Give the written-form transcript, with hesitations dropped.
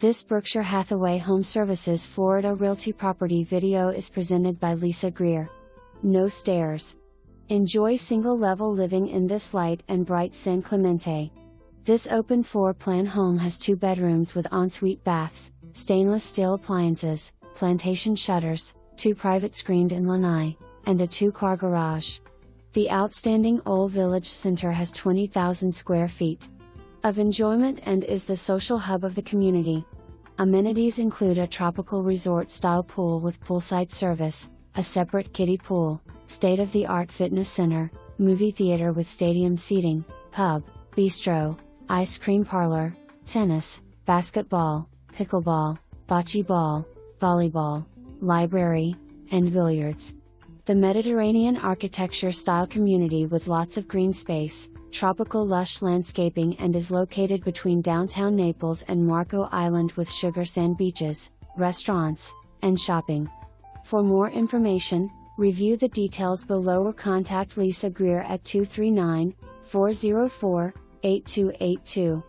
This Berkshire Hathaway HomeServices Florida Realty property video is presented by Lisa Greer. No stairs. Enjoy single-level living in this light and bright San Clemente. This open floor plan home has 2 bedrooms with ensuite baths, stainless steel appliances, plantation shutters, 2 private screened-in lanai, and a 2-car garage. The outstanding Ole Village Center has 20,000 square feet of enjoyment and is the social hub of the community. Amenities include a tropical resort-style pool with poolside service, a separate kiddie pool, state-of-the-art fitness center, movie theater with stadium seating, pub, bistro, ice cream parlor, tennis, basketball, pickleball, bocce ball, volleyball, library, and billiards. The Mediterranean architecture-style community with lots of green space, tropical lush landscaping, and is located between downtown Naples and Marco Island with sugar sand beaches, restaurants, and shopping. For more information, review the details below or contact Lisa Greer at 239-404-8282.